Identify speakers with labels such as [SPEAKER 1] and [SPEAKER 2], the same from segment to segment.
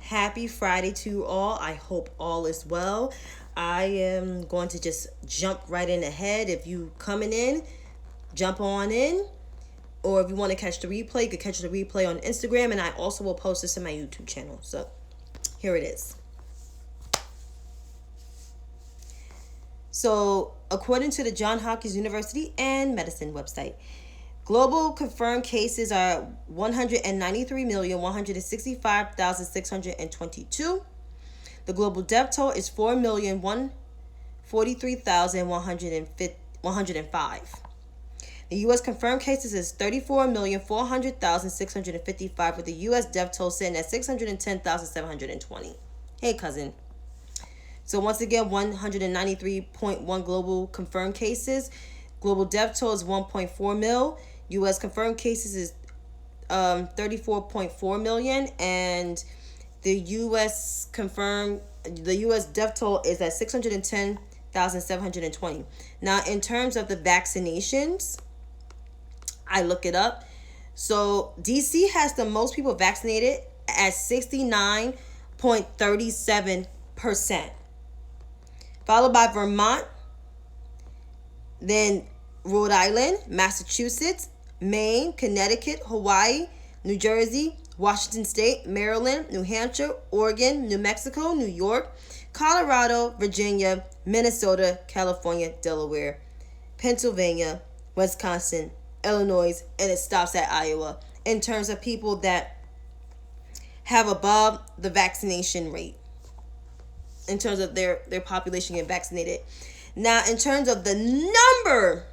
[SPEAKER 1] Happy Friday to you all. I hope all is well. I am going to just jump right in ahead. If you coming in, jump on in. Or if you want to catch the replay, you can catch the replay on Instagram. And I also will post this in my YouTube channel. So here it is. So according to the Johns Hopkins University and Medicine website, global confirmed cases are 193,165,622. The global death toll is 4,143,105. The U.S. confirmed cases is 34,400,655, with the U.S. death toll sitting at 610,720. Hey, cousin. So once again, 193.1 global confirmed cases. Global death toll is 1.4 mil. U.S. confirmed cases is 34.4 million, and the U.S. death toll is at 610,720. Now, in terms of the vaccinations, I look it up. So DC has the most people vaccinated at 69.37%, followed by Vermont, then Rhode Island, Massachusetts, Maine, Connecticut, Hawaii, New Jersey, Washington State, Maryland, New Hampshire, Oregon, New Mexico, New York, Colorado, Virginia, Minnesota, California, Delaware, Pennsylvania, Wisconsin, Illinois, and it stops at Iowa in terms of people that have above the vaccination rate, in terms of their population getting vaccinated. Now, in terms of the number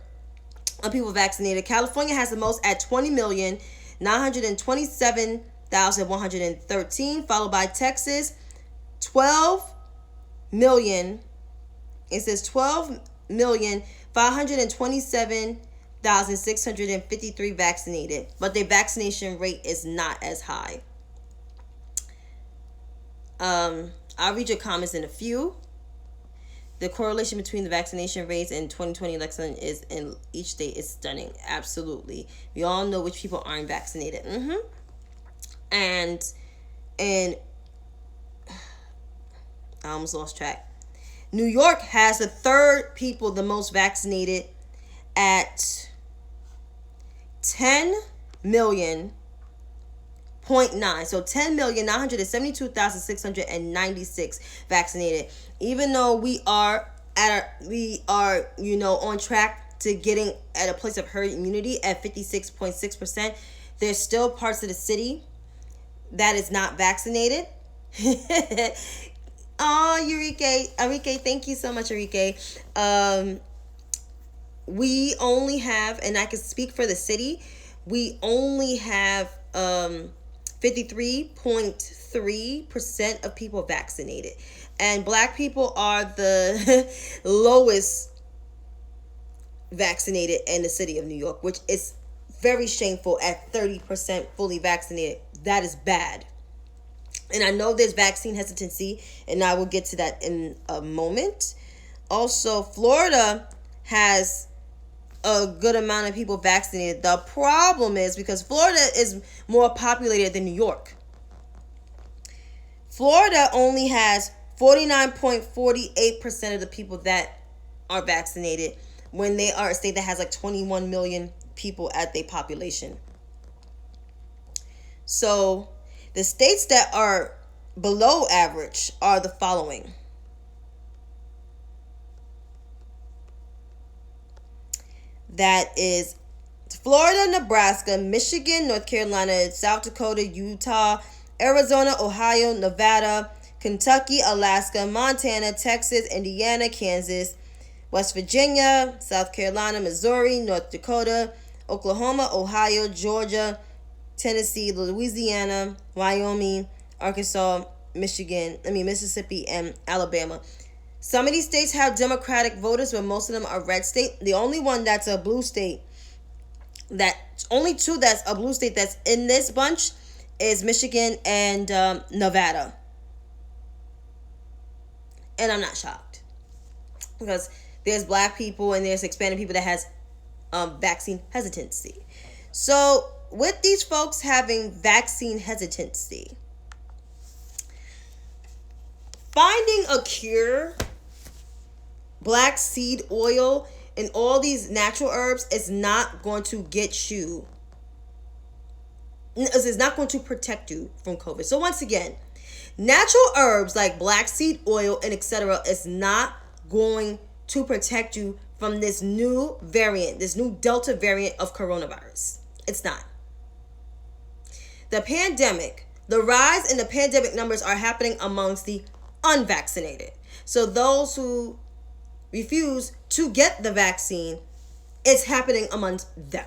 [SPEAKER 1] of people vaccinated, California has the most at 20,927,113, followed by Texas, 12 million. It says 12,527,653 vaccinated, but their vaccination rate is not as high. I'll read your comments in a few. The correlation between the vaccination rates and 2020 election is in each state is stunning. Absolutely. We all know which people aren't vaccinated. And I almost lost track. New York has the third people the most vaccinated at 10 million. 0.9. So 10,972,696 vaccinated. Even though we are on track to getting at a place of herd immunity at 56.6%, there's still parts of the city that is not vaccinated. Oh, Enrique, thank you so much, Enrique. We only have, and I can speak for the city, we only have 53.3% of people vaccinated. And black people are the lowest vaccinated in the city of New York, which is very shameful at 30% fully vaccinated. That is bad. And I know there's vaccine hesitancy, and I will get to that in a moment. Also, Florida has a good amount of people vaccinated. The problem is because Florida is more populated than New York. Florida only has 49.48% of the people that are vaccinated, when they are a state that has like 21 million people at their population. So the states that are below average are the following. That is Florida, Nebraska, Michigan, North Carolina, South Dakota, Utah, Arizona, Ohio, Nevada, Kentucky, Alaska, Montana, Texas, Indiana, Kansas, West Virginia, South Carolina, Missouri, North Dakota, Oklahoma, Ohio, Georgia, Tennessee, Louisiana, Wyoming, Arkansas, Mississippi, and Alabama. Some of these states have Democratic voters, but most of them are red state. The only one that's a blue state, only two that's a blue state that's in this bunch is Michigan and Nevada. And I'm not shocked, because there's black people and there's Hispanic people that has vaccine hesitancy. So with these folks having vaccine hesitancy, finding a cure, black seed oil, and all these natural herbs is not going to get you. It's not going to protect you from COVID. So once again, natural herbs like black seed oil and etc. is not going to protect you from this new variant, this new Delta variant of coronavirus. It's not. The pandemic, the rise in the pandemic numbers are happening amongst the unvaccinated. So those who refuse to get the vaccine, it's happening amongst them.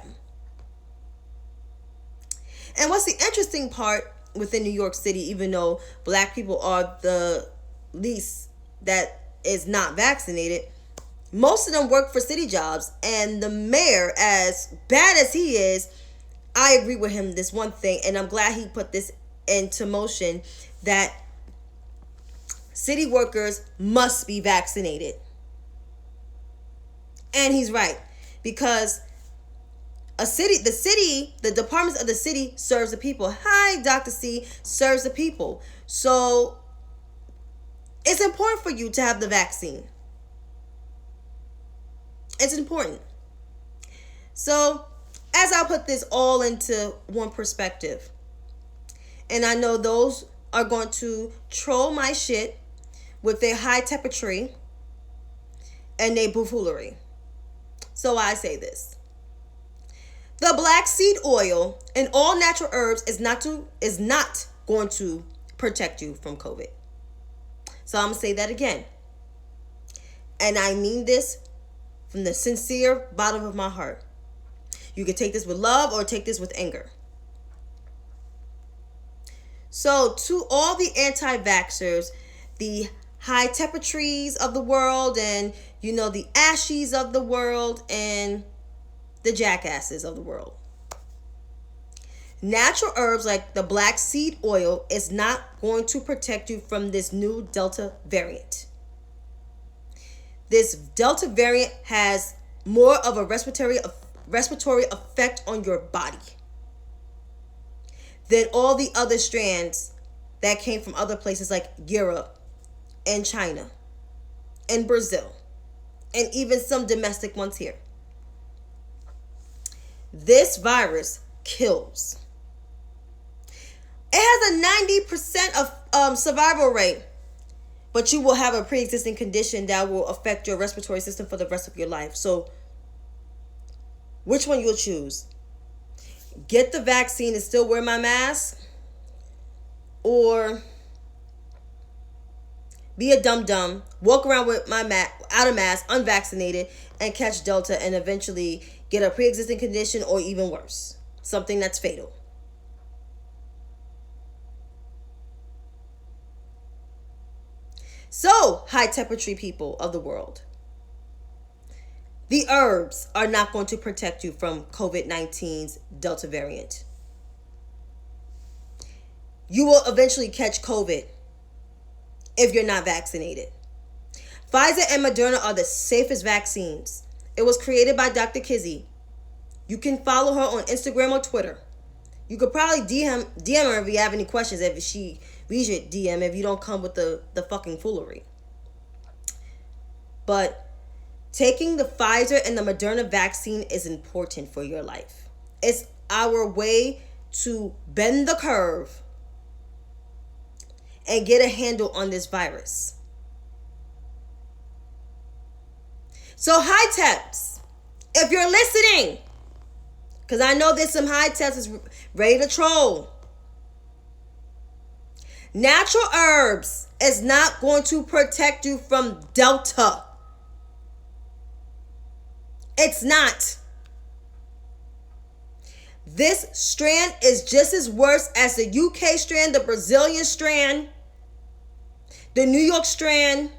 [SPEAKER 1] And what's the interesting part within New York City, even though black people are the least that is not vaccinated, most of them work for city jobs. And the mayor, as bad as he is, I agree with him this one thing, and I'm glad he put this into motion, that city workers must be vaccinated. And he's right, because the departments of the city serves the people. Hi, Dr. C, serves the people. So it's important for you to have the vaccine. It's important. So as I put this all into one perspective, and I know those are going to troll my shit with their high temperature and their buffoonery. So I say this. The black seed oil and all natural herbs is not going to protect you from COVID. So I'm going to say that again. And I mean this from the sincere bottom of my heart. You can take this with love or take this with anger. So to all the anti-vaxxers, the high temperatures of the world, and the ashies of the world, and the jackasses of the world, natural herbs like the black seed oil is not going to protect you from this new Delta variant. This Delta variant has more of a respiratory effect on your body than all the other strands that came from other places like Europe and China and Brazil, and even some domestic ones here. This virus kills. It has a 90% of survival rate, but you will have a pre-existing condition that will affect your respiratory system for the rest of your life. So which one you'll choose? Get the vaccine and still wear my mask, or be a dum-dum, walk around with my out of mask, unvaccinated, and catch Delta and eventually get a pre-existing condition, or even worse, something that's fatal. So, high temperature people of the world, the herbs are not going to protect you from COVID-19's Delta variant. You will eventually catch COVID if you're not vaccinated. Pfizer and Moderna are the safest vaccines. It was created by Dr. Kizzy. You can follow her on Instagram or Twitter. You could probably DM her if you have any questions, if she reads your DM, if you don't come with the fucking foolery. But taking the Pfizer and the Moderna vaccine is important for your life. It's our way to bend the curve and get a handle on this virus. So high techs, if you're listening, because I know there's some high techs is ready to troll. Natural herbs is not going to protect you from Delta. It's not. This strand is just as worse as the UK strand, the Brazilian strand, the New York strand,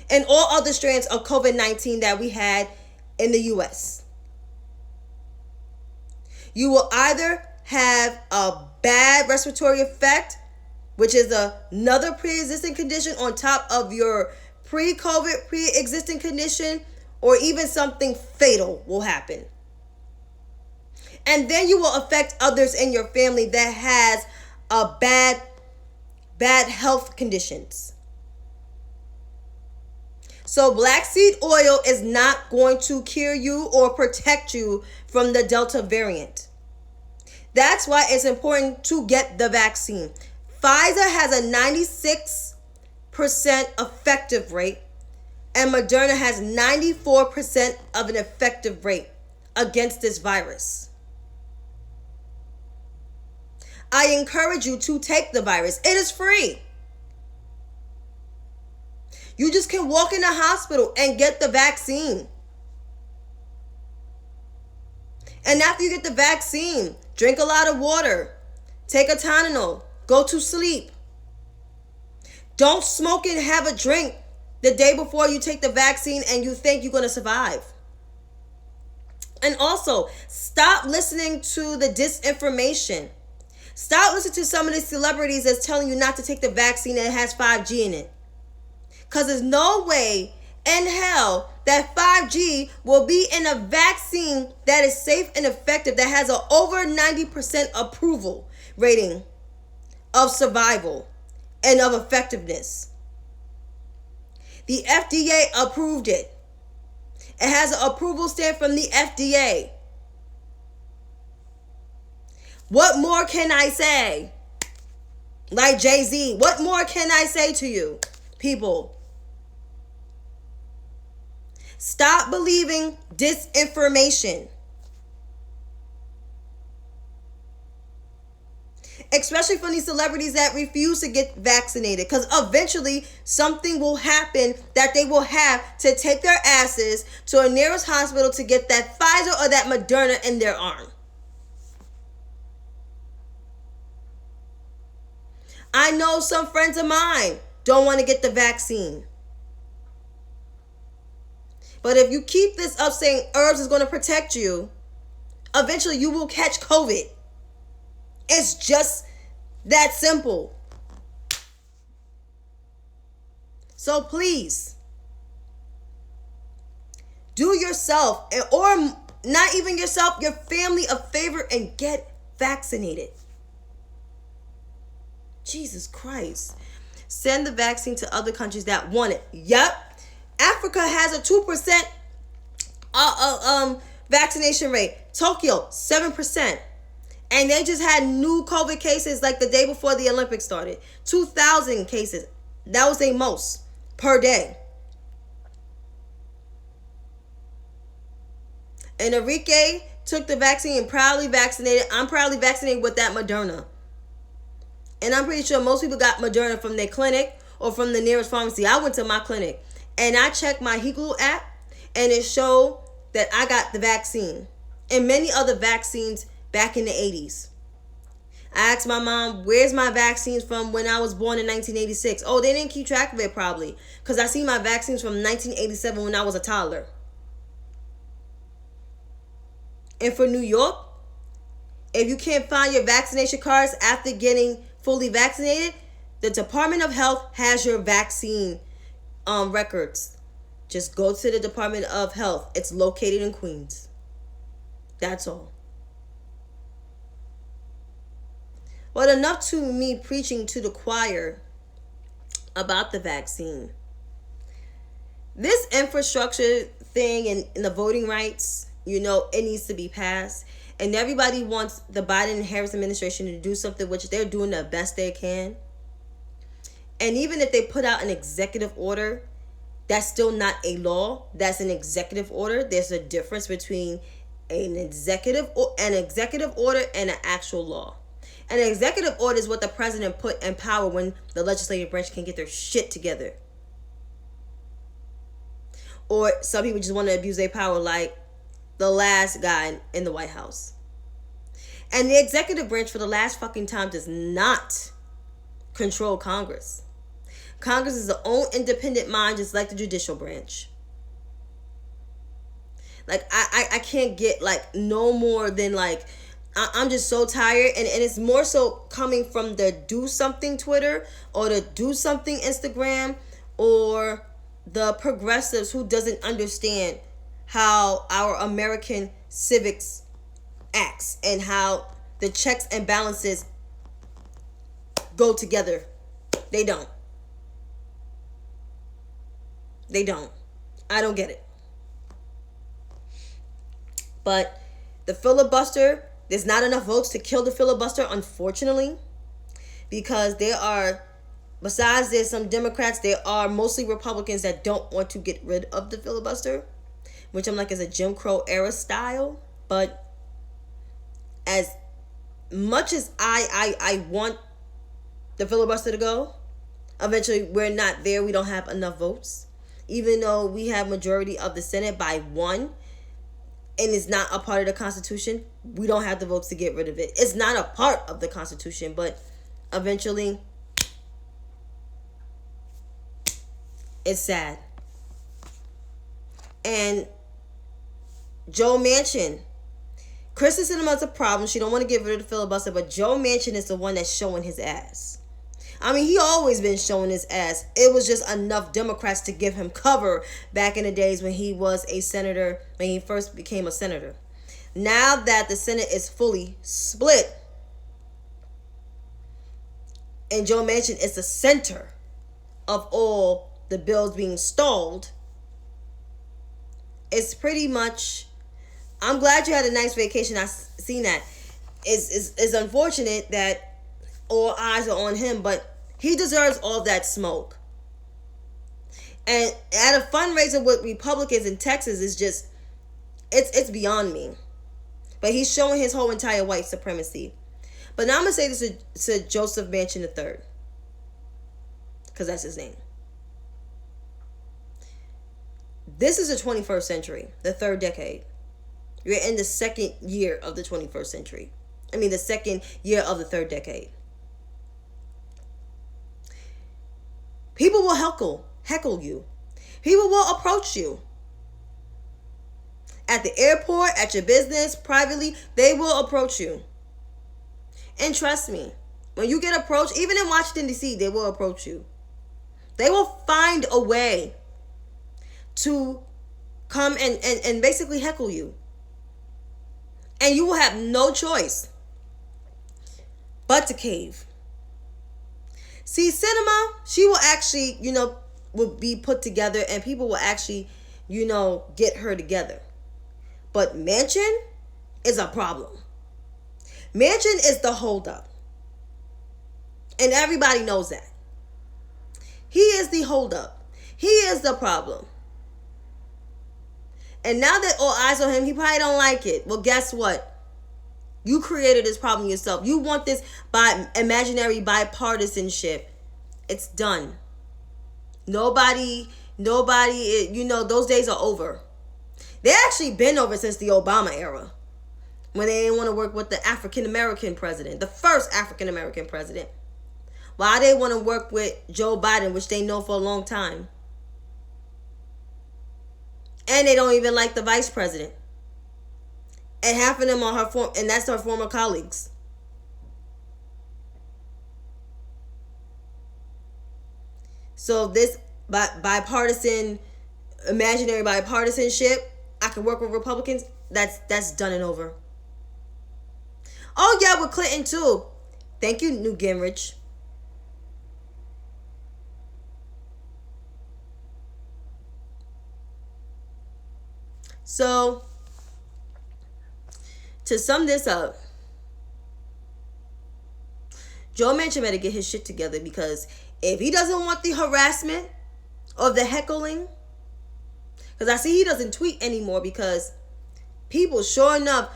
[SPEAKER 1] and all other strands of COVID-19 that we had in the US. You will either have a bad respiratory effect, which is another pre-existing condition on top of your pre-COVID, pre-existing condition, or even something fatal will happen. And then you will affect others in your family that has a bad bad health conditions. So black seed oil is not going to cure you or protect you from the Delta variant. That's why it's important to get the vaccine. Pfizer has a 96% effective rate, and Moderna has 94% of an effective rate against this virus. I encourage you to take the virus. It is free. You just can walk in the hospital and get the vaccine. And after you get the vaccine, drink a lot of water. Take a Tylenol. Go to sleep. Don't smoke and have a drink the day before you take the vaccine and you think you're going to survive. And also, stop listening to the disinformation. Stop listening to some of these celebrities that's telling you not to take the vaccine and it has 5G in it. Because there's no way in hell that 5G will be in a vaccine that is safe and effective, that has an over 90% approval rating of survival and of effectiveness. The FDA approved it. It has an approval stamp from the FDA. What more can I say? Like Jay-Z, what more can I say to you, people? Stop believing disinformation. Especially from these celebrities that refuse to get vaccinated. Because eventually something will happen that they will have to take their asses to a nearest hospital to get that Pfizer or that Moderna in their arm. I know some friends of mine don't want to get the vaccine. But if you keep this up saying herbs is going to protect you, eventually you will catch COVID. It's just that simple. So please, do yourself, or not even yourself, your family a favor and get vaccinated. Jesus Christ. Send the vaccine to other countries that want it. Yep. Africa has a 2% vaccination rate. Tokyo, 7%. And they just had new COVID cases like the day before the Olympics started. 2,000 cases. That was their most per day. And Enrique took the vaccine and proudly vaccinated. I'm proudly vaccinated with that Moderna. And I'm pretty sure most people got Moderna from their clinic or from the nearest pharmacy. I went to my clinic and I checked my Higlu app and it showed that I got the vaccine and many other vaccines back in the 80s. I asked my mom, where's my vaccines from when I was born in 1986? Oh, they didn't keep track of it probably because I see my vaccines from 1987 when I was a toddler. And for New York, if you can't find your vaccination cards after getting fully vaccinated, the Department of Health has your vaccine records. Just go to the Department of Health. It's located in Queens. That's all. But enough to me preaching to the choir about the vaccine. This infrastructure thing and the voting rights, you know, it needs to be passed. And everybody wants the Biden and Harris administration to do something, which they're doing the best they can. And even if they put out an executive order, that's still not a law. That's an executive order. There's a difference between an executive order and an actual law. An executive order is what the president put in power when the legislative branch can get their shit together. Or some people just want to abuse their power like the last guy in the White House. And the executive branch for the last fucking time does not control Congress. Congress is their own independent mind, just like the judicial branch. Like, I can't get, like, no more than, like, I'm just so tired. And it's more so coming from the do something Twitter or the do something Instagram or the progressives who doesn't understand how our American civics acts and how the checks and balances go together. They don't. They don't. I don't get it. But the filibuster, there's not enough votes to kill the filibuster, unfortunately, because there are, besides there's some Democrats, there are mostly Republicans that don't want to get rid of the filibuster, which I'm like is a Jim Crow era style. But as much as I want the filibuster to go, eventually we're not there. We don't have enough votes. Even though we have majority of the Senate by one, and it's not a part of the Constitution, we don't have the votes to get rid of it. It's not a part of the Constitution, but eventually, it's sad. And Joe Manchin, Kristen Sinema's a problem. She don't want to get rid of the filibuster, but Joe Manchin is the one that's showing his ass. I mean, he always been showing his ass. It was just enough Democrats to give him cover back in the days when he was a senator, when he first became a senator. Now that the Senate is fully split, and Joe Manchin is the center of all the bills being stalled, it's pretty much, I'm glad you had a nice vacation. I've seen that. It's unfortunate that all eyes are on him, but he deserves all that smoke. And at a fundraiser with Republicans in Texas is just, it's beyond me. But he's showing his whole entire white supremacy. But now I'm going to say this to Joseph Manchin III, because that's his name. This is the 21st century, the third decade. You're in the second year of the 21st century. I mean, the second year of the third decade. People will heckle you. People will approach you. At the airport, at your business, privately, they will approach you. And trust me, when you get approached, even in Washington, D.C., they will approach you. They will find a way to come and basically heckle you. And you will have no choice but to cave. See, Sinema, she will actually, will be put together and people will actually, get her together. But Manchin is a problem. Manchin is the holdup. And everybody knows that. He is the holdup. He is the problem. And now that all eyes on him, he probably don't like it. Well, guess what? You created this problem yourself. You want this imaginary bipartisanship. It's done. Nobody, those days are over. They actually been over since the Obama era, when they didn't want to work with the African-American president, the first African-American president. Why they want to work with Joe Biden, which they know for a long time. And they don't even like the vice president. And half of them are and that's her former colleagues. So this bipartisan, imaginary bipartisanship, I can work with Republicans, that's done and over. Oh yeah, with Clinton too. Thank you, Newt Gingrich. So, to sum this up, Joe Manchin better get his shit together, because if he doesn't want the harassment or the heckling, because I see he doesn't tweet anymore because people, sure enough,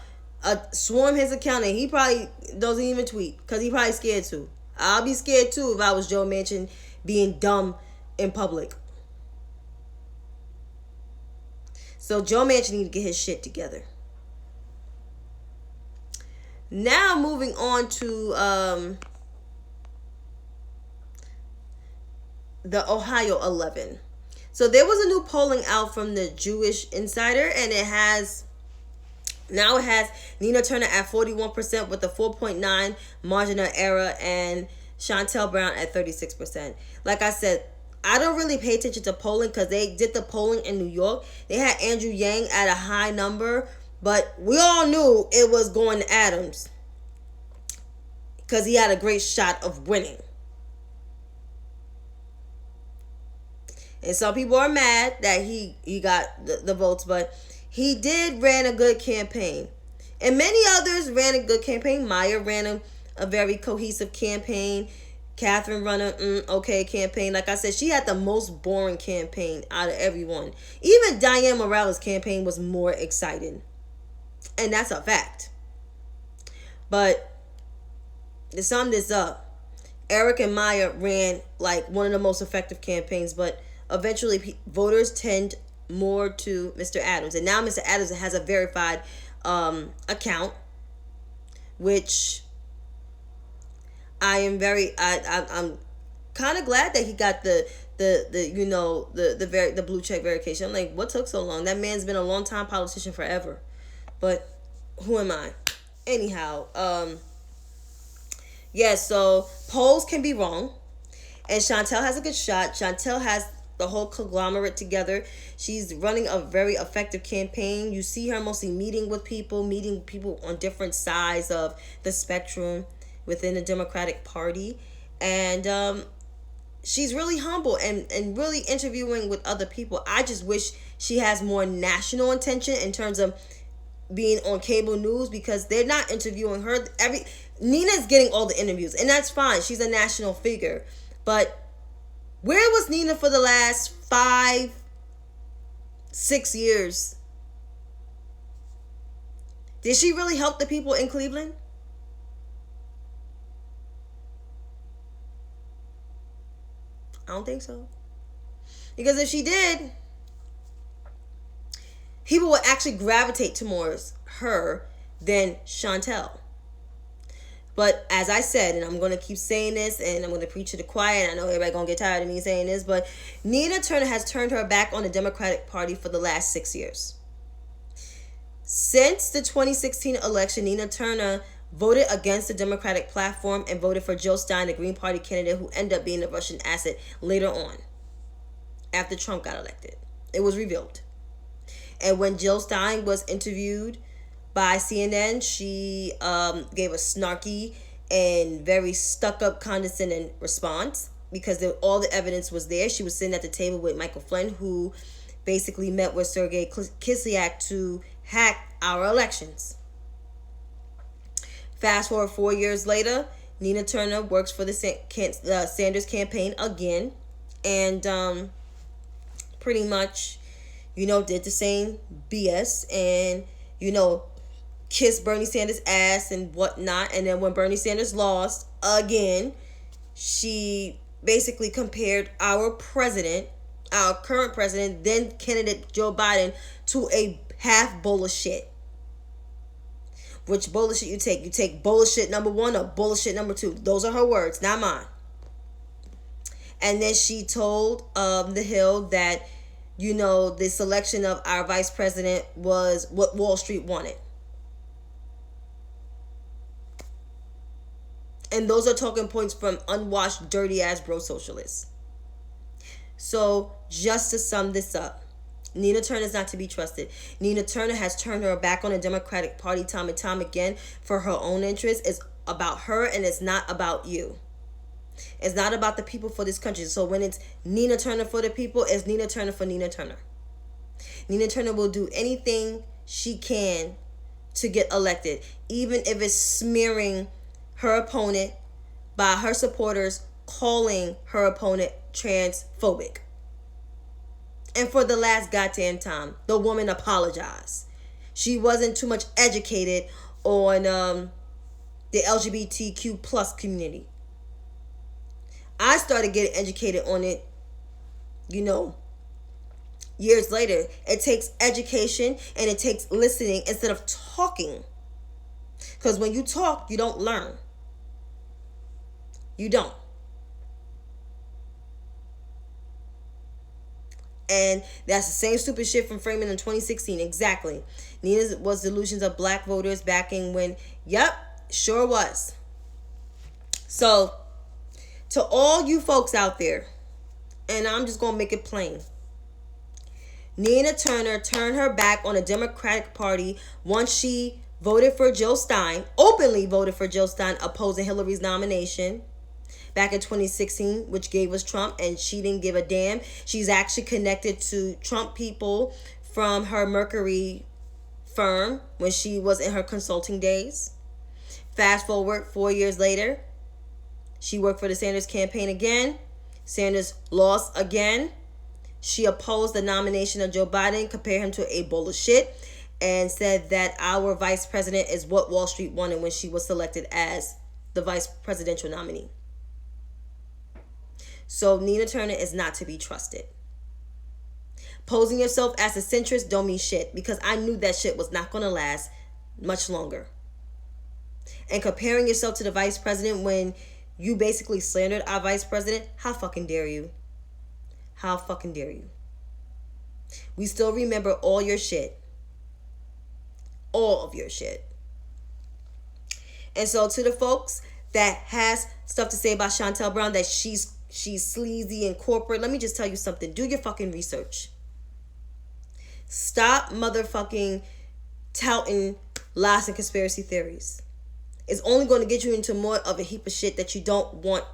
[SPEAKER 1] swarm his account and he probably doesn't even tweet because he probably scared to. I'll be scared too if I was Joe Manchin being dumb in public. So Joe Manchin need to get his shit together. Now moving on to the Ohio 11. So there was a new polling out from the Jewish Insider, and it has Nina Turner at 41% with a 4.9 margin of error, and Chantay Brown at 36%. Like I said, I don't really pay attention to polling because they did the polling in New York. They had Andrew Yang at a high number, but we all knew it was going to Adams because he had a great shot of winning. And some people are mad that he got the votes, but he did ran a good campaign. And many others ran a good campaign. Maya ran a very cohesive campaign. Catherine run a okay campaign. Like I said, she had the most boring campaign out of everyone. Even Diane Morales' campaign was more exciting. And that's a fact. But to sum this up, Eric and Maya ran like one of the most effective campaigns, but eventually voters tend more to Mr. Adams. And now Mr. Adams has a verified account, which I'm kind of glad that he got the blue check verification. I'm like, what took so long? That man's been a long time politician forever. But who am I? Anyhow, yeah, so polls can be wrong. And Chantay has a good shot. Chantay has the whole conglomerate together. She's running a very effective campaign. You see her mostly meeting people on different sides of the spectrum within the Democratic Party. And she's really humble and really interviewing with other people. I just wish she has more national attention in terms of being on cable news, because they're not interviewing her. Nina's getting all the interviews, and that's fine. She's a national figure. But where was Nina for the last 5-6 years? Did she really help the people in Cleveland? I don't think so. Because if she did, people would actually gravitate towards her than Chantay. But as I said, and I'm going to keep saying this, and I'm going to preach to the choir, and I know everybody's going to get tired of me saying this, but Nina Turner has turned her back on the Democratic Party for the last 6 years. Since the 2016 election, Nina Turner voted against the Democratic platform and voted for Joe Stein, the Green Party candidate who ended up being a Russian asset later on, after Trump got elected. It was revealed. And when Jill Stein was interviewed by CNN, she gave a snarky and very stuck-up, condescending response, because all the evidence was there. She was sitting at the table with Michael Flynn, who basically met with Sergei Kislyak to hack our elections. Fast forward 4 years later, Nina Turner works for the Sanders campaign again, and pretty much, did the same BS and, kissed Bernie Sanders' ass and whatnot. And then when Bernie Sanders lost again, she basically compared our current president, then candidate Joe Biden, to a half bowl of shit. Which bowl of shit you take? You take bowl of shit number 1 or bowl of shit number 2. Those are her words, not mine. And then she told The Hill that, the selection of our vice president was what Wall Street wanted. And those are talking points from unwashed, dirty-ass bro socialists. So, just to sum this up, Nina Turner is not to be trusted. Nina Turner has turned her back on the Democratic Party time and time again for her own interests. It's about her, and it's not about you. It's not about the people for this country. So when it's Nina Turner for the people, it's Nina Turner for Nina Turner. Nina Turner will do anything she can to get elected, even if it's smearing her opponent by her supporters calling her opponent transphobic. And for the last goddamn time, the woman apologized. She wasn't too much educated on the LGBTQ plus community. I started getting educated on it, years later. It takes education and it takes listening instead of talking. Because when you talk, you don't learn. You don't. And that's the same stupid shit from Freeman in 2016. Exactly. Nina was delusions of black voters backing when, yep, sure was. So, to all you folks out there, and I'm just going to make it plain. Nina Turner turned her back on the Democratic Party once she voted for Jill Stein, openly voted for Jill Stein, opposing Hillary's nomination. back in 2016, which gave us Trump, and she didn't give a damn. She's actually connected to Trump people from her Mercury firm when she was in her consulting days. Fast forward 4 years later, she worked for the Sanders campaign again. Sanders lost again. She opposed the nomination of Joe Biden, compared him to a bowl of shit, and said that our vice president is what Wall Street wanted when she was selected as the vice presidential nominee. So Nina Turner is not to be trusted. Posing yourself as a centrist don't mean shit, because I knew that shit was not going to last much longer. And comparing yourself to the vice president when you basically slandered our vice president, how fucking dare you? How fucking dare you? We still remember all your shit. All of your shit. And so to the folks that has stuff to say about Chantay Brown, that she's sleazy and corporate, let me just tell you something. Do your fucking research. Stop motherfucking touting lies and conspiracy theories. It's only going to get you into more of a heap of shit that you don't want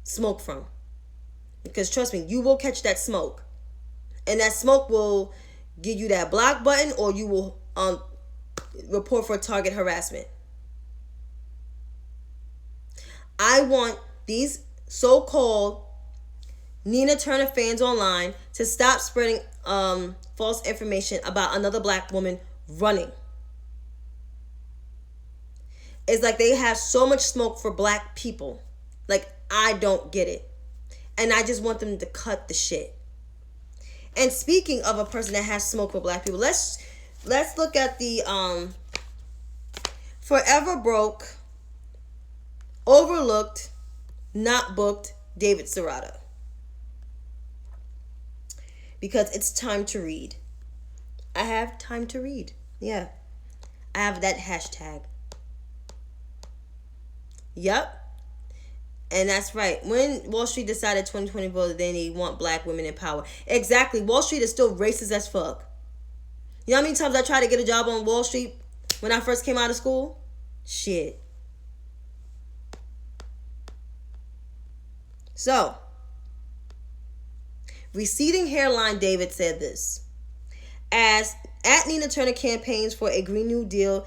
[SPEAKER 1] smoke from. Because trust me, you will catch that smoke. And that smoke will give you that block button, or you will report for target harassment. I want these so-called Nina Turner fans online to stop spreading false information about another black woman running. It's like they have so much smoke for black people. Like, I don't get it. And I just want them to cut the shit. And speaking of a person that has smoke for black people, let's look at the forever broke, overlooked, not booked David Serrata. Because it's time to read. I have time to read. Yeah. I have that hashtag. Yep. And that's right. When Wall Street decided 2024 that they want black women in power. Exactly. Wall Street is still racist as fuck. You know how many times I tried to get a job on Wall Street when I first came out of school? Shit. So, receding hairline David said this. As at Nina Turner campaigns for a Green New Deal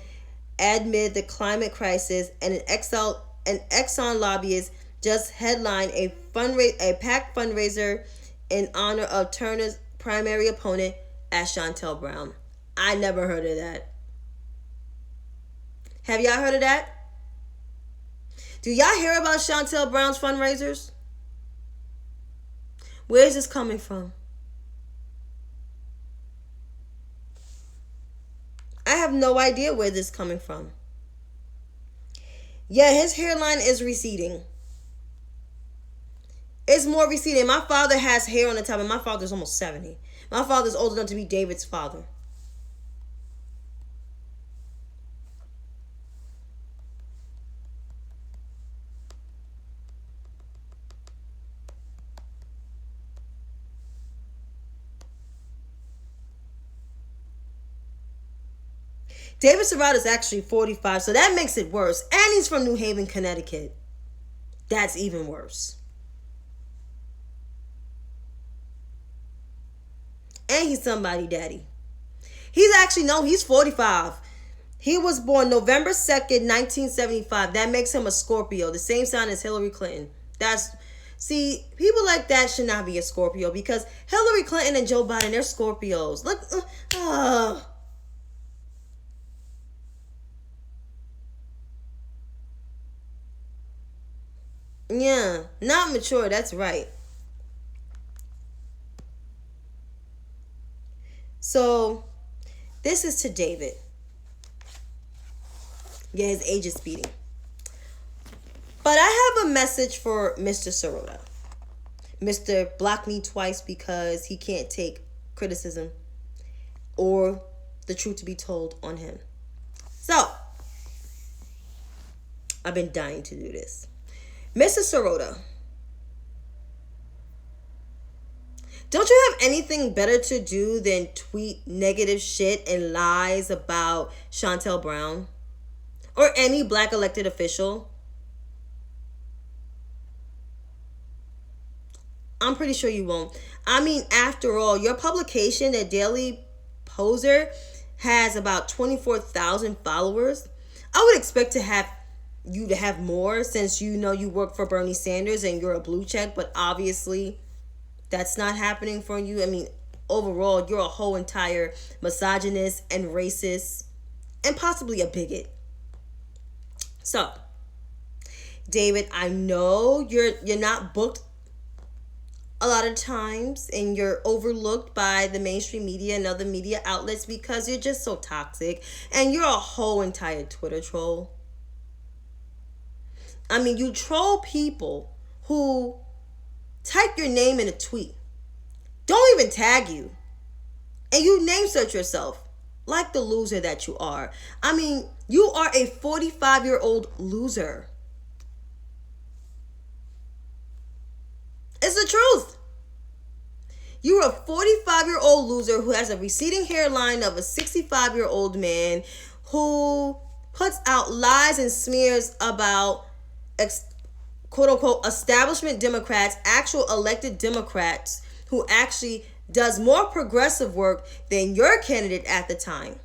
[SPEAKER 1] amid the climate crisis, and an Exxon lobbyist just headlined a PAC fundraiser in honor of Turner's primary opponent, as Chantay Brown. I never heard of that. Have y'all heard of that? Do y'all hear about Chantay Brown's fundraisers? Where's this coming from? I have no idea where this is coming from. Yeah, his hairline is receding. It's more receding. My father has hair on the top, and my father's almost 70. My father's old enough to be David's father. David Serrata is actually 45, so that makes it worse. And he's from New Haven, Connecticut. That's even worse. And he's somebody daddy. He's 45. He was born November 2nd, 1975. That makes him a Scorpio, the same sign as Hillary Clinton. See, people like that should not be a Scorpio, because Hillary Clinton and Joe Biden, they're Scorpios. Look, yeah, not mature, that's right. So, this is to David. Yeah, his age is speeding. But I have a message for Mr. Serrata. Mr. Block Me Twice because he can't take criticism or the truth to be told on him. So, I've been dying to do this. Mr. Serrata, don't you have anything better to do than tweet negative shit and lies about Chantay Brown or any black elected official? I'm pretty sure you won't. I mean, after all, your publication, the Daily Poser, has about 24,000 followers. I would expect you to have more, since you know you work for Bernie Sanders and you're a blue check, but obviously that's not happening for you. I mean, overall, you're a whole entire misogynist and racist and possibly a bigot. So, David, I know you're not booked a lot of times and you're overlooked by the mainstream media and other media outlets because you're just so toxic and you're a whole entire Twitter troll. I mean, you troll people who type your name in a tweet, don't even tag you, and you name search yourself like the loser that you are. I mean, you are a 45-year-old loser. It's the truth. You're a 45-year-old loser who has a receding hairline of a 65-year-old man who puts out lies and smears about quote-unquote establishment Democrats, actual elected Democrats, who actually does more progressive work than your candidate at the time.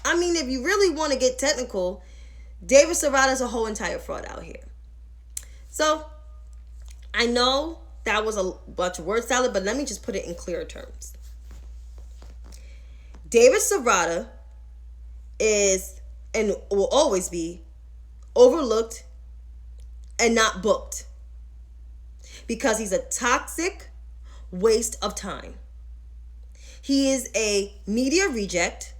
[SPEAKER 1] I mean, if you really want to get technical, David Serrata is a whole entire fraud out here. So, I know that was a bunch of word salad, but let me just put it in clearer terms. David Serrata is and will always be overlooked and not booked because he's a toxic waste of time. He is a media reject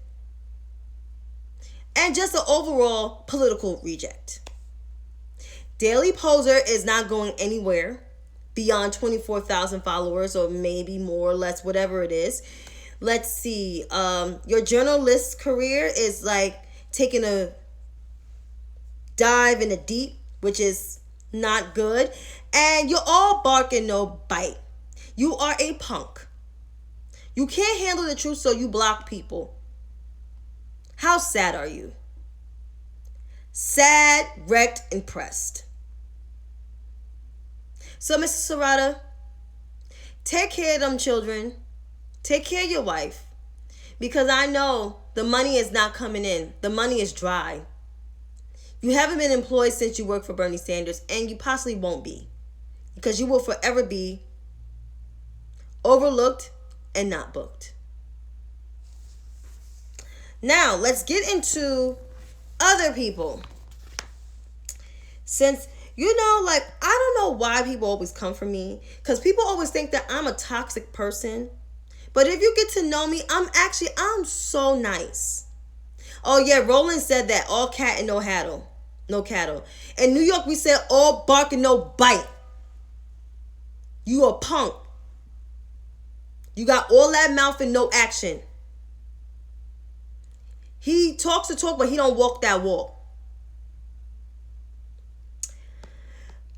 [SPEAKER 1] and just an overall political reject. Daily Poser is not going anywhere beyond 24,000 followers, or maybe more or less, whatever it is. Let's see. Your journalist career is like taking a dive in the deep, which is not good. And you're all bark and no bite. You are a punk. You can't handle the truth, so you block people. How sad are you? Sad, wrecked, and pressed. So, Mr. Serrata, take care of them children. Take care of your wife. Because I know the money is not coming in. The money is dry. You haven't been employed since you worked for Bernie Sanders, and you possibly won't be. Because you will forever be overlooked and not booked. Now, let's get into other people. Since, I don't know why people always come for me. Because people always think that I'm a toxic person. But if you get to know me, I'm so nice. Oh yeah, Roland said that, all cat and no cattle. No cattle. In New York, we said all bark and no bite. You a punk. You got all that mouth and no action. He talks the talk, but he don't walk that walk.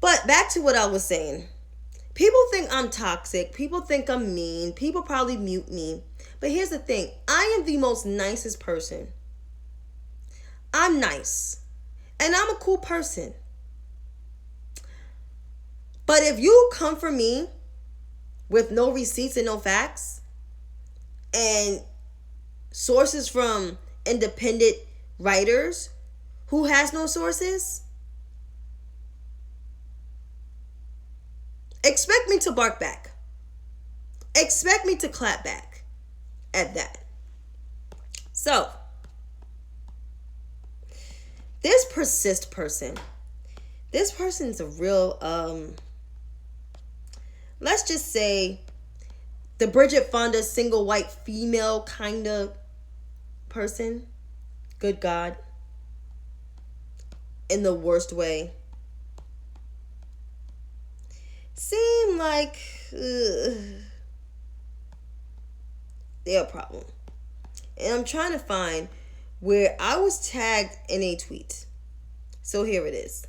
[SPEAKER 1] But back to what I was saying. People think I'm toxic. People think I'm mean. People probably mute me. But here's the thing. I am the most nicest person. I'm nice. And I'm a cool person. But if you come for me with no receipts and no facts, and sources from independent writers who has no sources, expect me to bark back. Expect me to clap back at that. So, this persist person, this person's a real, let's just say, the Bridget Fonda single white female kind of person. Good God. In the worst way. Seem like they're a problem. And I'm trying to find where I was tagged in a tweet. So here it is.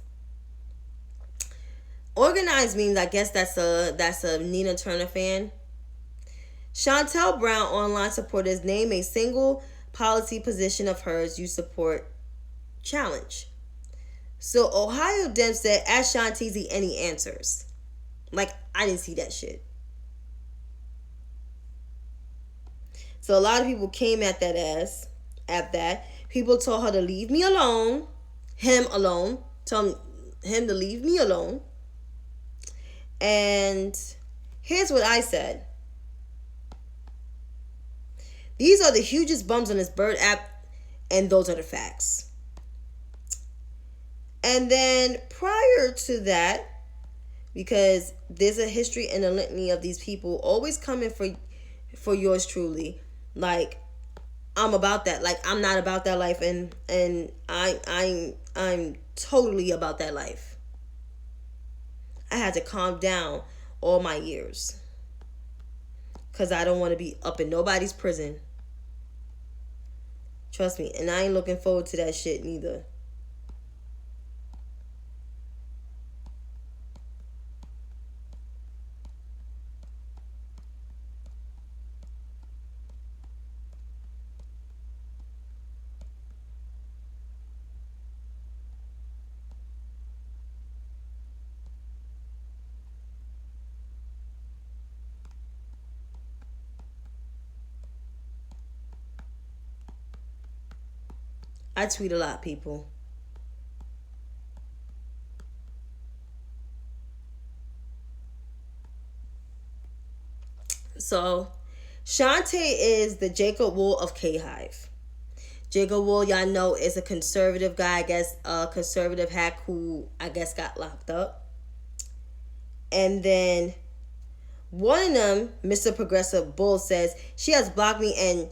[SPEAKER 1] Organized memes, I guess that's a Nina Turner fan. Chantay Brown online supporters name a single policy position of hers you support challenge. So Ohio Dem said, ask Chantay any answers. Like, I didn't see that shit. So a lot of people came at that ass. At that, people told her to leave me alone. Him alone. Told him to leave me alone. And here's what I said. These are the hugest bums on this Bird app, and those are the facts. And then prior to that, because there's a history and a litany of these people always coming for yours truly. Like, I'm about that. Like, I'm not about that life, and I'm totally about that life. I had to calm down all my years, cause I don't want to be up in nobody's prison. Trust me, and I ain't looking forward to that shit neither. I tweet a lot, people. So, Chantay is the Jacob Wool of K-Hive. Jacob Wool, y'all know, is a conservative guy, I guess, a conservative hack who, I guess, got locked up. And then one of them, Mr. Progressive Bull, says, she has blocked me and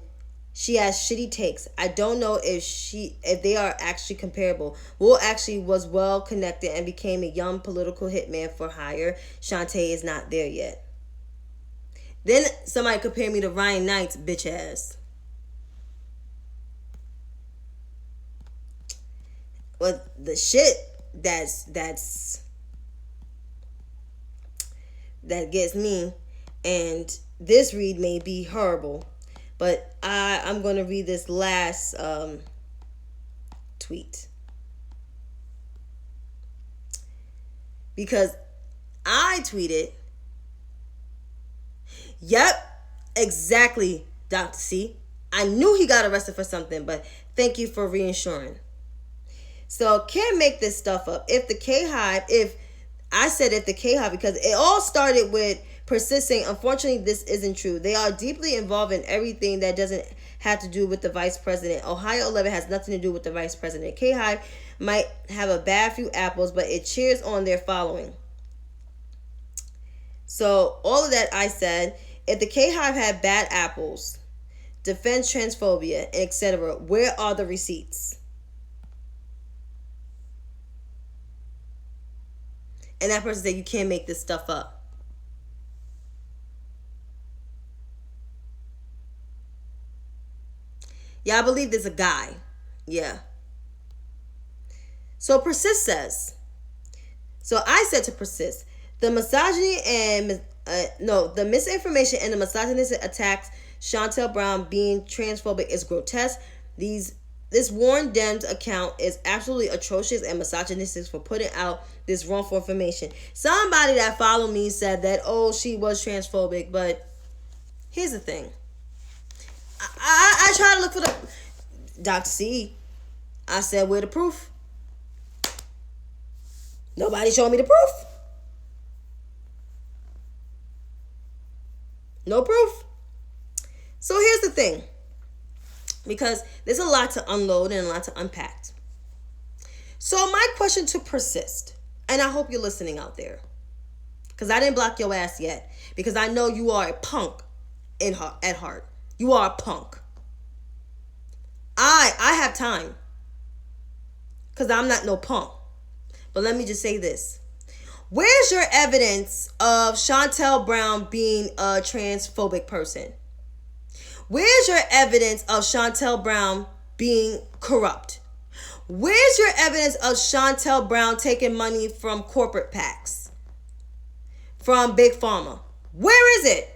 [SPEAKER 1] she has shitty takes. I don't know if they are actually comparable. Wool actually was well connected and became a young political hitman for hire. Chantay is not there yet. Then somebody compared me to Ryan Knight's bitch ass. Well, the shit that gets me, and this read may be horrible, but I'm going to read this last tweet. Because I tweeted, yep, exactly, Dr. C. I knew he got arrested for something, but thank you for reassuring. So can't make this stuff up. If the K-Hive, because it all started with persisting. Unfortunately, this isn't true. They are deeply involved in everything that doesn't have to do with the vice president. Ohio 11 has nothing to do with the vice president. K-Hive might have a bad few apples, but it cheers on their following. So all of that I said, if the K-Hive had bad apples, defense transphobia, etc., where are the receipts? And that person said, you can't make this stuff up. Yeah, I believe there's a guy. Yeah. So Persist says, so I said to Persist, the misogyny and, the misinformation and the misogynistic attacks Chantay Brown being transphobic is grotesque. This Warren Dems account is absolutely atrocious and misogynistic for putting out this wrongful information. Somebody that followed me said that, oh, she was transphobic, but here's the thing. I try to look for the Dr. C. I said, where the proof? Nobody showed me the proof. No proof. So here's the thing. Because there's a lot to unload and a lot to unpack. So my question to Persist, and I hope you're listening out there, because I didn't block your ass yet, because I know you are a punk at heart. You are a punk. I have time, because I'm not no punk. But let me just say this. Where's your evidence of Chantay Brown being a transphobic person? Where's your evidence of Chantay Brown being corrupt? Where's your evidence of Chantay Brown taking money from corporate PACs? From Big Pharma? Where is it?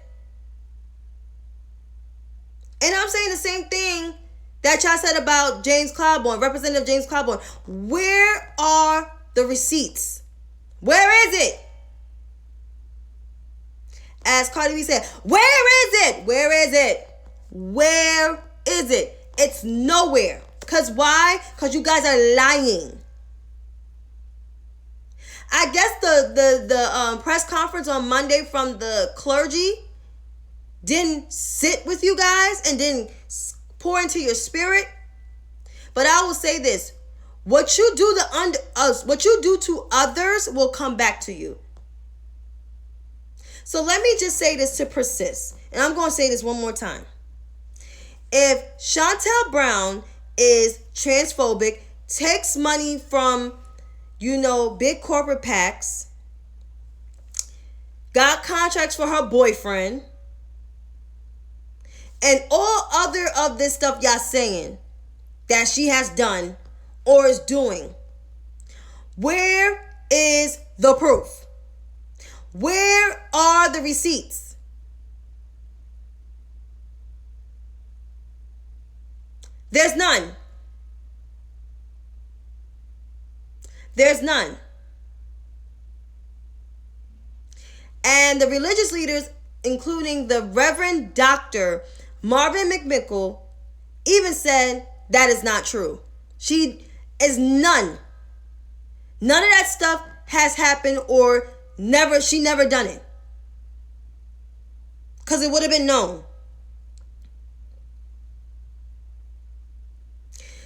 [SPEAKER 1] And I'm saying the same thing that y'all said about James Clyburn, Representative James Clyburn. Where are the receipts? Where is it? As Cardi B said, where is it? Where is it? Where is it? It's nowhere. Because why? Because you guys are lying. I guess the press conference on Monday from the clergy didn't sit with you guys and didn't pour into your spirit. But I will say this: what you do to others will come back to you. So let me just say this to persist, and I'm going to say this one more time. If Chantay Brown is transphobic, takes money from, big corporate PACs, got contracts for her boyfriend, and all other of this stuff y'all saying that she has done or is doing, where is the proof? Where are the receipts? There's none. There's none. And the religious leaders, including the Reverend Dr. Marvin McMichael, even said that is not true. She is none. None of that stuff has happened, or she never done it. Because it would have been known.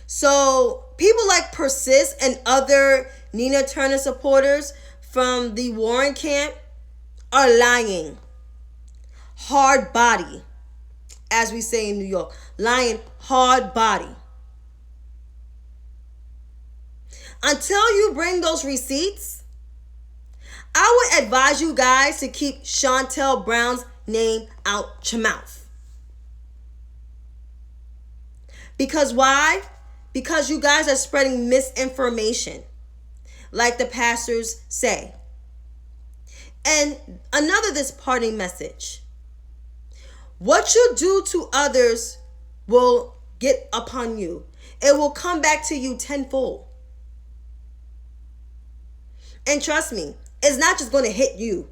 [SPEAKER 1] So people like Persist and other Nina Turner supporters from the Warren camp are lying. Hard body, as we say in New York. Lying hard body. Until you bring those receipts, I would advise you guys to keep Chantay Brown's name out your mouth. Because why? Because you guys are spreading misinformation, like the pastors say. And another parting message. What you do to others will get upon you. It will come back to you tenfold. And trust me, it's not just going to hit you.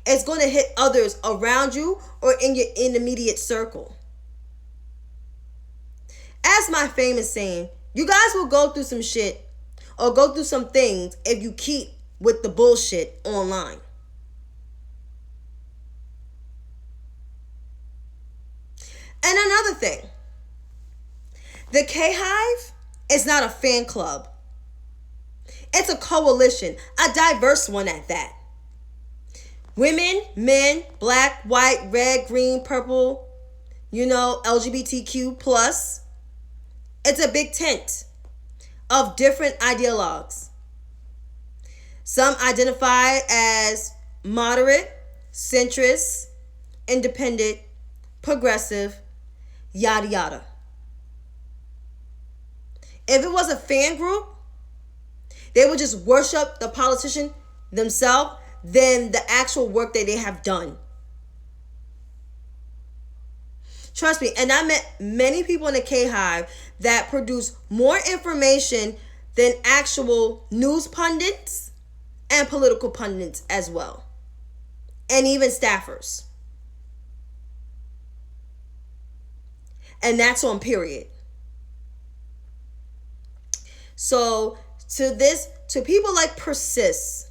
[SPEAKER 1] It's going to hit others around you or in your immediate circle. As my famous saying, you guys will go through some shit or go through some things if you keep with the bullshit online. And another thing, the K-Hive is not a fan club. It's a coalition, a diverse one at that. Women, men, black, white, red, green, purple, LGBTQ plus. It's a big tent of different ideologues. Some identify as moderate, centrist, independent, progressive, yada yada. If it was a fan group, they would just worship the politician themselves than the actual work that they have done. Trust me, and I met many people in the K-Hive that produce more information than actual news pundits and political pundits as well. And even staffers. And that's on period. So to people like Persist,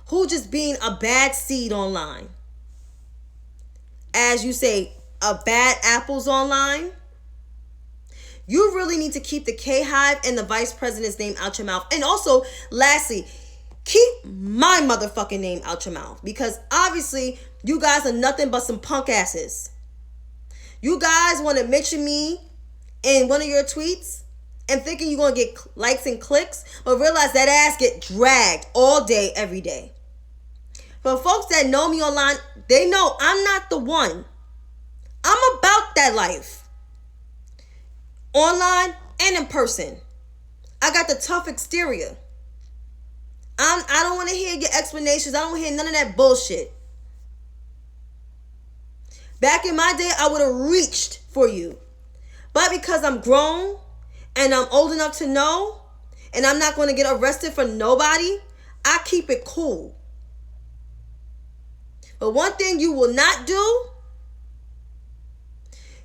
[SPEAKER 1] who just being a bad seed online, as you say, a bad apples online, you really need to keep the K-Hive and the vice president's name out your mouth. And also, lastly, keep my motherfucking name out your mouth. Because obviously, you guys are nothing but some punk asses. You guys want to mention me in one of your tweets and thinking you're going to get likes and clicks, but realize that ass get dragged all day, every day. For folks that know me online, they know I'm not the one. I'm about that life. Online and in person. I got the tough exterior. I don't want to hear your explanations. I don't want to hear none of that bullshit. Back in my day, I would have reached for you. But because I'm grown and I'm old enough to know, and I'm not going to get arrested for nobody, I keep it cool. But one thing you will not do,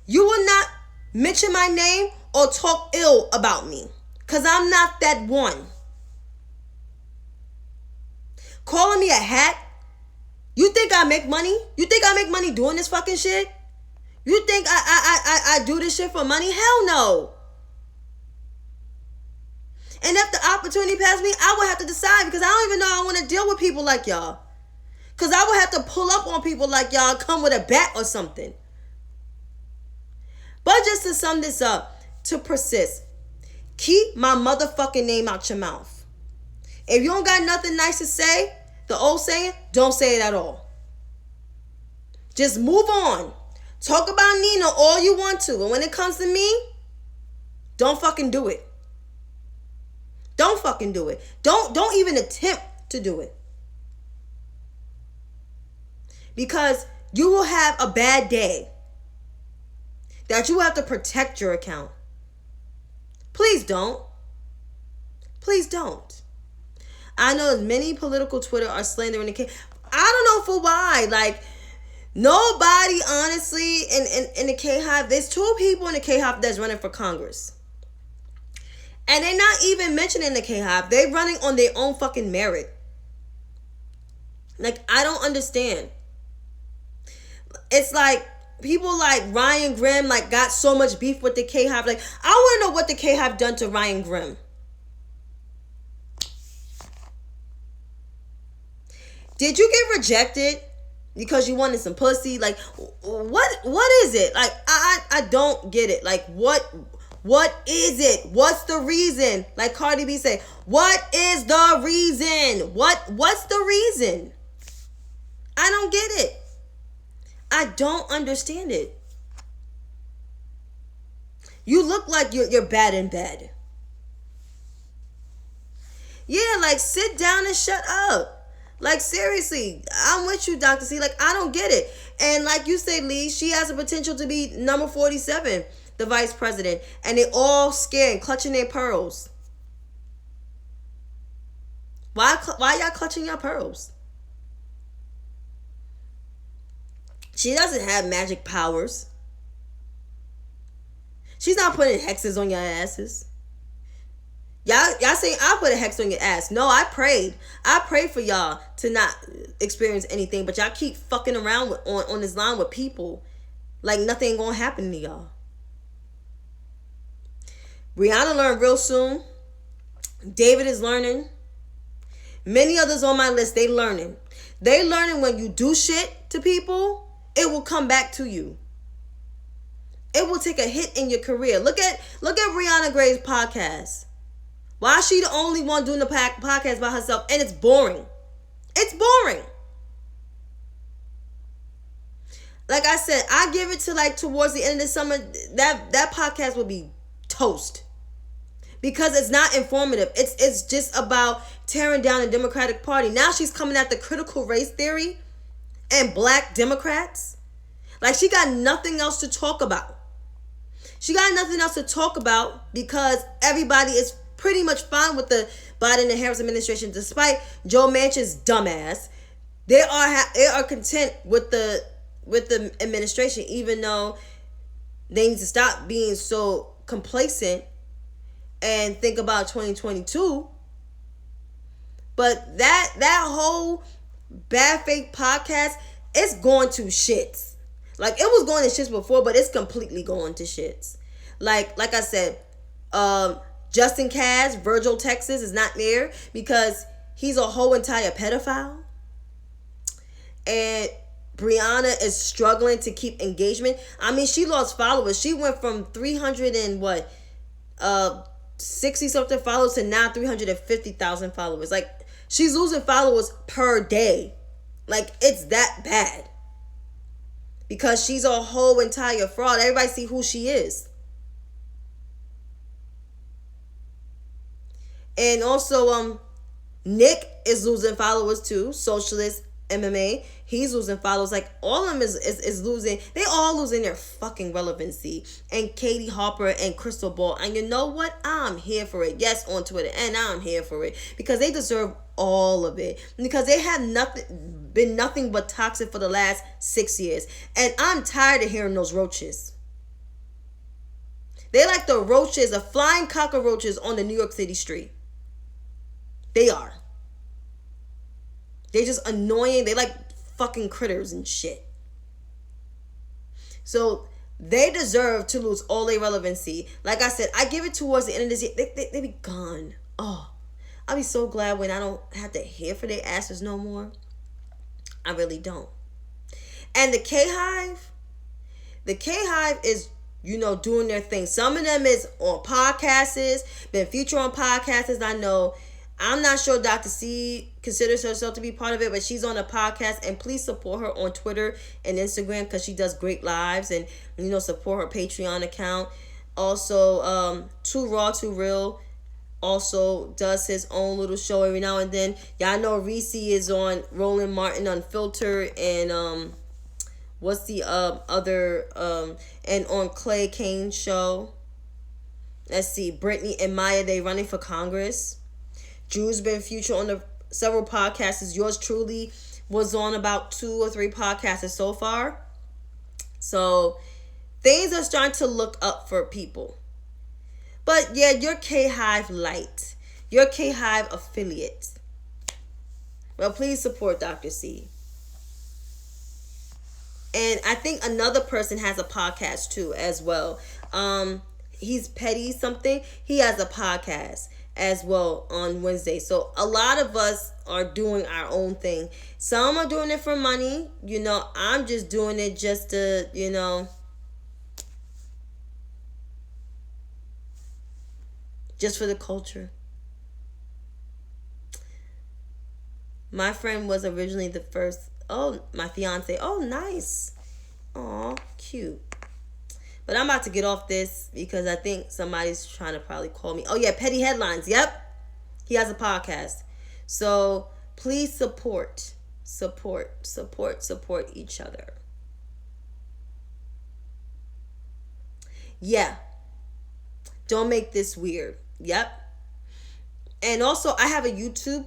[SPEAKER 1] you will not mention my name or talk ill about me. Because I'm not that one. Calling me a hack? You think I make money? You think I make money doing this fucking shit? You think I do this shit for money? Hell no. And if the opportunity passed me, I would have to decide, because I don't even know I want to deal with people like y'all. Because I would have to pull up on people like y'all, come with a bat or something. But just to sum this up, to persist, keep my motherfucking name out your mouth. If you don't got nothing nice to say, the old saying, don't say it at all. Just move on. Talk about Nina all you want to. And when it comes to me, don't fucking do it. Don't fucking do it. Don't even attempt to do it. Because you will have a bad day that you have to protect your account. Please don't. Please don't. I know many political Twitter are slandering the K. I don't know for why. Like, nobody, honestly, in the K-Hive, there's 2 people in the K-Hive that's running for Congress. And they're not even mentioning the K-Hive. They're running on their own fucking merit. Like, I don't understand. It's like people like Ryan Grimm like got so much beef with the K-Hive. Like, I want to know what the K-Hive done to Ryan Grimm. Did you get rejected because you wanted some pussy? Like, what is it? Like, I don't get it. Like, what is it? What's the reason? Like Cardi B say, what is the reason? What's the reason? I don't get it. I don't understand it. You look like you're bad in bed. Yeah, like, sit down and shut up. Like, seriously, I'm with you, Dr. C. Like, I don't get it. And like you say, Lee, she has the potential to be number 47, the vice president. And they all scared and clutching their pearls. Why y'all clutching your pearls? She doesn't have magic powers. She's not putting hexes on your asses. Y'all saying I put a hex on your ass. No, I prayed. I prayed for y'all to not experience anything. But y'all keep fucking around on this line with people. Like nothing ain't gonna happen to y'all. Brianna learned real soon. David is learning. Many others on my list, they learning. They learning when you do shit to people, it will come back to you. It will take a hit in your career. Look at Brianna Gray's podcast. Why is she the only one doing the podcast by herself? And it's boring. It's boring. Like I said, I give it to like towards the end of the summer. That podcast will be toast. Because it's not informative. It's just about tearing down the Democratic Party. Now she's coming at the critical race theory and black Democrats. Like, she got nothing else to talk about. She got nothing else to talk about because everybody is pretty much fine with the Biden and Harris administration, despite Joe Manchin's dumbass. They are content with the administration, even though they need to stop being so complacent and think about 2022. But that whole bad faith podcast, it's going to shits. Like, it was going to shits before, but it's completely going to shits. Like I said, Justin Cass, Virgil, Texas is not there because he's a whole entire pedophile. And Brianna is struggling to keep engagement. I mean, she lost followers. She went from 300 and 60 something followers to now 350,000 followers. Like, she's losing followers per day. Like, it's that bad. Because she's a whole entire fraud. Everybody see who she is. And also, Nick is losing followers too. Socialist MMA. He's losing followers. Like, all of them is losing. They all losing their fucking relevancy. And Katie Harper and Crystal Ball. And you know what? I'm here for it. Yes, on Twitter. And I'm here for it. Because they deserve all of it, because they have been nothing but toxic for the last 6 years. And I'm tired of hearing those roaches. They like the roaches, the flying cockroaches on the New York City street. They are. They just annoying. They like fucking critters and shit. So they deserve to lose all their relevancy. Like I said, I give it towards the end of this year. They be gone. Oh, I'll be so glad when I don't have to hear for their asses no more. I really don't. And the K-Hive is, doing their thing. Some of them is on podcasts, been featured on podcasts, I know. I'm not sure Dr. C considers herself to be part of it, but she's on a podcast, and please support her on Twitter and Instagram because she does great lives, and support her Patreon account. Also, Too Raw Too Real also does his own little show every now and then. Y'all know Reese is on Roland Martin Unfiltered, and what's the other and on Clay Kane's show. Let's see, Brittany and Maya, they running for Congress. Drew's been featured on several podcasts. Yours truly was on about 2 or 3 podcasts so far. So things are starting to look up for people. But yeah, you're K-Hive Light. You're K-Hive affiliate. Well, please support Dr. C. And I think another person has a podcast too as well. He's Petty something. He has a podcast as well on Wednesday. So a lot of us are doing our own thing. Some are doing it for money. I'm just doing it just to, just for the culture. My friend was originally the first. Oh, my fiance. Oh, nice. Aw, cute. But I'm about to get off this because I think somebody's trying to probably call me. Oh, yeah, Petty Headlines. Yep. He has a podcast. So please support each other. Yeah. Don't make this weird. Yep. And also, I have a YouTube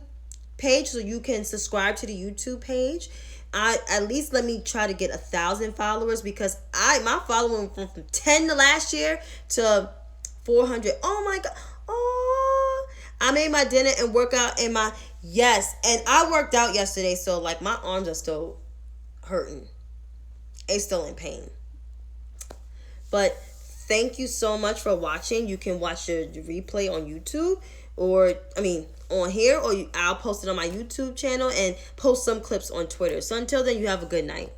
[SPEAKER 1] page, so you can subscribe to the YouTube page. At least let me try to get 1,000 followers, because my following from 10 to last year to 400. Oh my god. Oh, I made my dinner and work out and I worked out yesterday, so like my arms are still hurting. It's still in pain. But thank you so much for watching. You can watch the replay on YouTube, on here, or I'll post it on my YouTube channel and post some clips on Twitter. So until then, you have a good night.